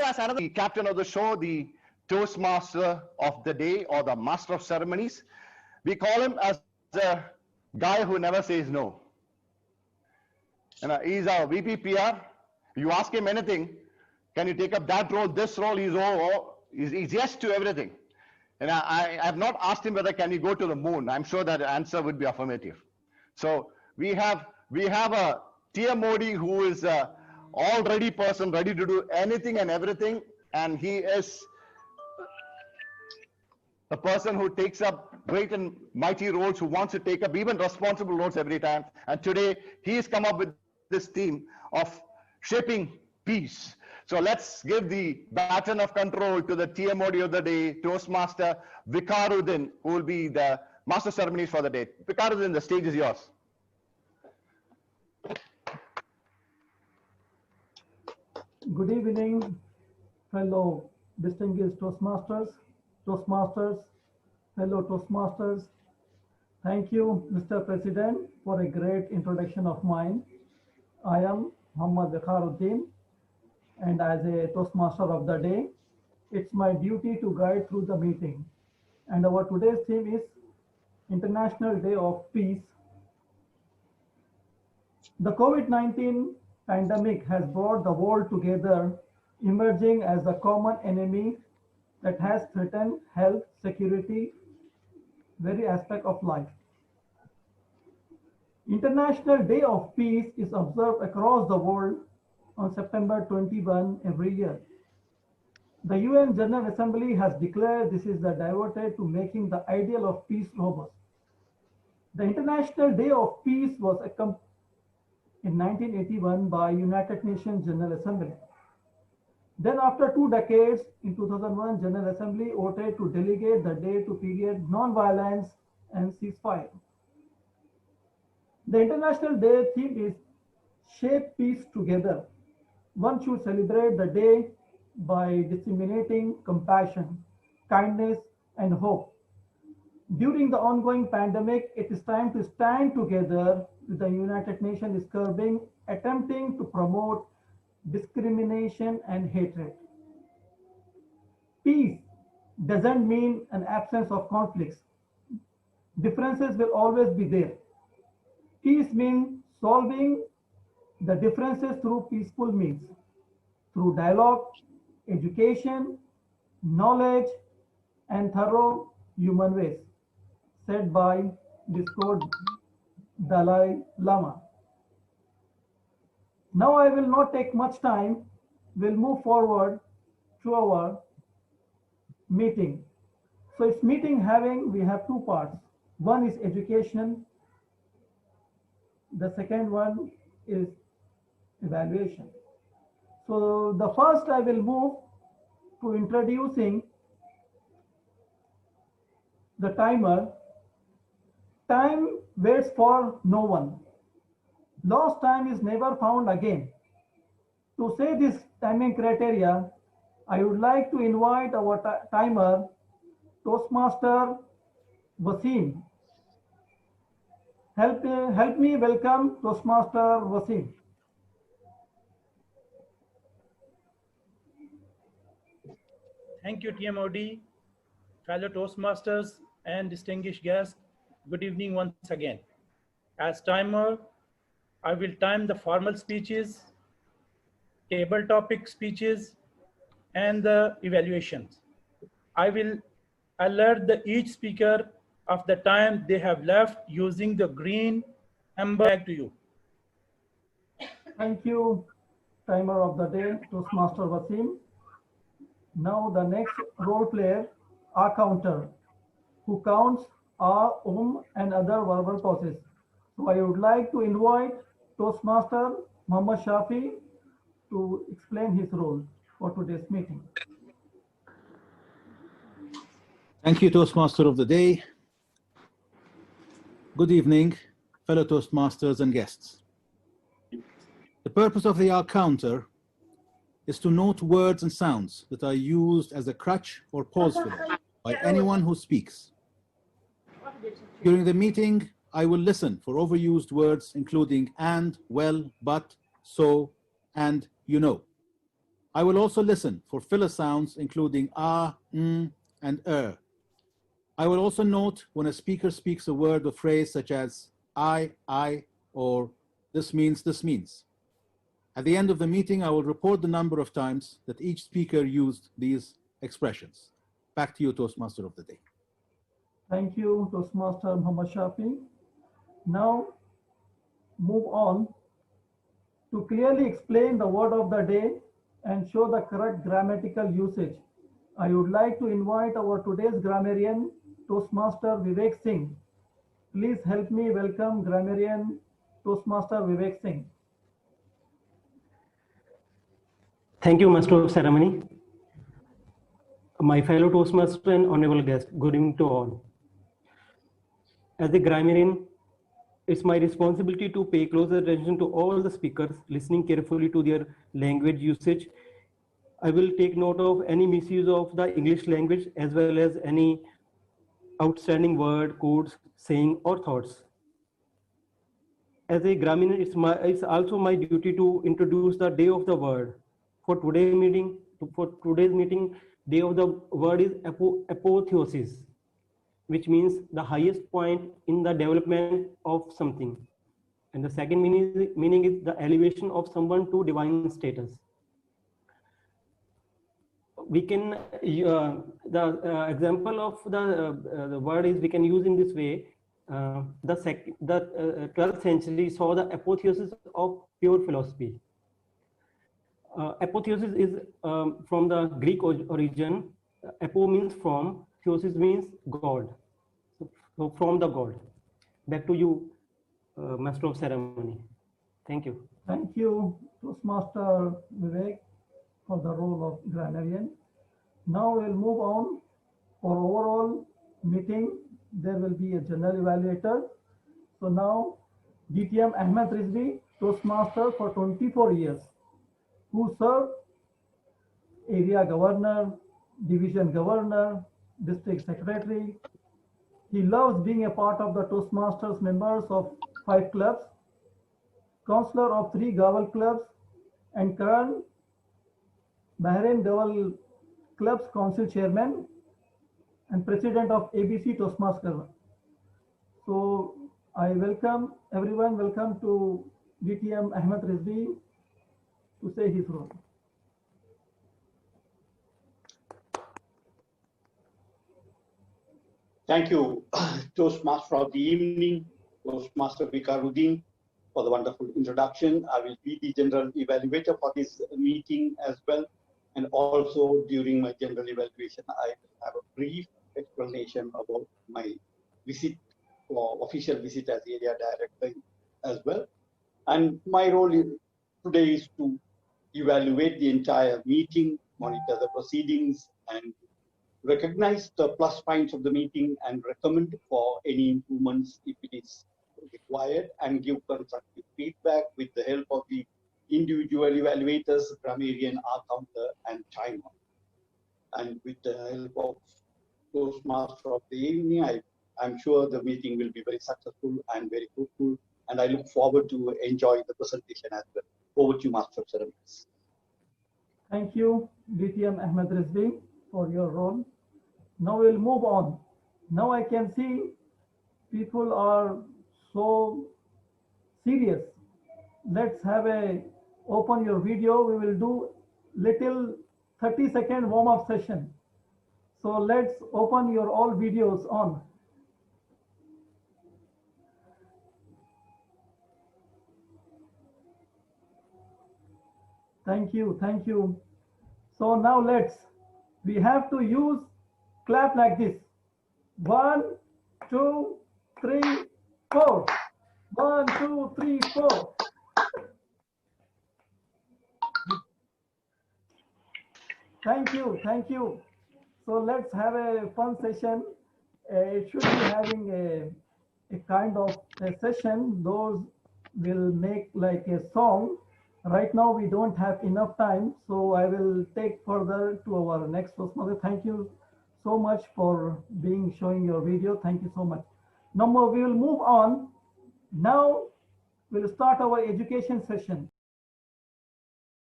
has another the captain of the show, the Toastmaster of the day, or the Master of Ceremonies. We call him as a guy who never says no. And he's our VP PR. You ask him anything, can you take up that role, this role? He's yes to everything. And I have not asked him whether can he go to the moon. I'm sure that the answer would be affirmative. So we have a TM Modi who is a all-ready person, ready to do anything and everything, and he is a person who takes up great and mighty roles, who wants to take up even responsible roles every time. And today he has come up with this theme of shaping peace. So let's give the baton of control to the TM Modi of the day, Toastmaster Vikaruddin, who will be the master ceremonies for the day. Vikaruddin, the stage is yours. Good evening, fellow distinguished Toastmasters, fellow Toastmasters. Thank you, Mr. President, for a great introduction of mine. I am Muhammad Vikaruddin, and as a Toastmaster of the day, it's my duty to guide through the meeting. And our today's theme is International Day of Peace. The COVID-19 pandemic has brought the world together, emerging as a common enemy that has threatened health, security, very aspect of life. International Day of Peace is observed across the world on September 21 every year. The UN General Assembly has declared this is the devoted to making the ideal of peace robust. The International Day of Peace was in 1981 by United Nations General Assembly. Then after 2 decades, in 2001, General Assembly voted to delegate the day to period non-violence and ceasefire. The International Day theme is Shape Peace Together. One should celebrate the day by disseminating compassion, kindness, and hope. During the ongoing pandemic, it is time to stand together with the United Nations is curbing, attempting to promote discrimination and hatred. Peace doesn't mean an absence of conflicts. Differences will always be there. Peace means solving the differences through peaceful means, through dialogue, education, knowledge, and thorough human ways, said by Discord Dalai Lama. Now I will not take much time. We'll move forward to our meeting. So it's meeting we have 2 parts. One is education. The second one is evaluation. So the first I will move to introducing the timer. Time waits for no one. Lost time is never found again. To say this timing criteria, I would like to invite our timer, Toastmaster Wasim. Help me welcome Toastmaster Wasim. Thank you, TM Modi, fellow Toastmasters and distinguished guests. Good evening once again. As timer, I will time the formal speeches, table topic speeches, and the evaluations. I will alert each speaker of the time they have left using the green amber. Back to you. Thank you, timer of the day, Toastmaster Wasim. Now the next role player, a counter, who counts and other verbal pauses. So I would like to invite Toastmaster Muhammad Shafi to explain his role for today's meeting. Thank you, Toastmaster of the day. Good evening, fellow Toastmasters and guests. The purpose of the R counter is to note words and sounds that are used as a crutch or pause filler by anyone who speaks. During the meeting, I will listen for overused words including and, well, but, so, and you know. I will also listen for filler sounds, including ah, and I will also note when a speaker speaks a word or phrase such as I, or this means, this means. At the end of the meeting, I will report the number of times that each speaker used these expressions. Back to you, Toastmaster of the day. Thank you, Toastmaster Muhammad Shafi. Now, move on to clearly explain the word of the day and show the correct grammatical usage. I would like to invite our today's grammarian, Toastmaster Vivek Singh. Please help me welcome grammarian Toastmaster Vivek Singh. Thank you, Master of Ceremony. My fellow Toastmaster and honorable guest, good evening to all. As a grammarian, it's my responsibility to pay close attention to all the speakers, listening carefully to their language usage. I will take note of any misuse of the English language as well as any outstanding word, codes, saying, or thoughts. As a grammarian, it's also my duty to introduce the day of the word. For today's meeting, day of the word is apotheosis, which means the highest point in the development of something. And the second meaning is the elevation of someone to divine status. We can, the example of the word is we can use in this way. The 12th century saw the apotheosis of pure philosophy. Apotheosis is from the Greek origin. Apo means from, theosis means God. So from the God. Back to you, Master of Ceremony. Thank you. Thank you, Toastmaster Vivek, for the role of grammarian. Now we'll move on. For overall meeting, there will be a general evaluator. So now, DTM Ahmed Rizvi, Toastmaster for 24 years, who served area governor, division governor, district secretary. He loves being a part of the Toastmasters members of 5 clubs, counselor of 3 Gavel clubs, and current Bahrain Gavel Clubs Council Chairman and President of ABC Toastmasters. So I welcome everyone, welcome to DTM Ahmed Rizvi to say his role. Thank you, Toastmaster of the evening, Toastmaster Vikaruddin, for the wonderful introduction. I will be the general evaluator for this meeting as well. And also during my general evaluation, I will have a brief explanation about my visit or official visit as area director as well. And my role today is to evaluate the entire meeting, monitor the proceedings, and recognize the plus points of the meeting and recommend for any improvements if it is required, and give constructive feedback with the help of the individual evaluators, grammarian, R-counter, and timer. And with the help of Toastmaster of the evening, I'm sure the meeting will be very successful and very fruitful, and I look forward to enjoying the presentation as well. Over to you, Master of Ceremonies. Thank you, DTM Ahmed Rizvi, for your role. Now we'll move on. Now I can see people are so serious. Let's have a open your video. We will do little 30-second warm-up session. So let's open your all videos on. Thank you, thank you. So now we have to use clap like this. 1, 2, 3, 4. 1, 2, 3, 4. Thank you, thank you. So let's have a fun session. It should be having a kind of a session. Those will make like a song. Right now we don't have enough time, so I will take further to our next Toastmaster. Thank you so much for showing your video. Thank you so much. Now we will move on. Now we'll start our education session.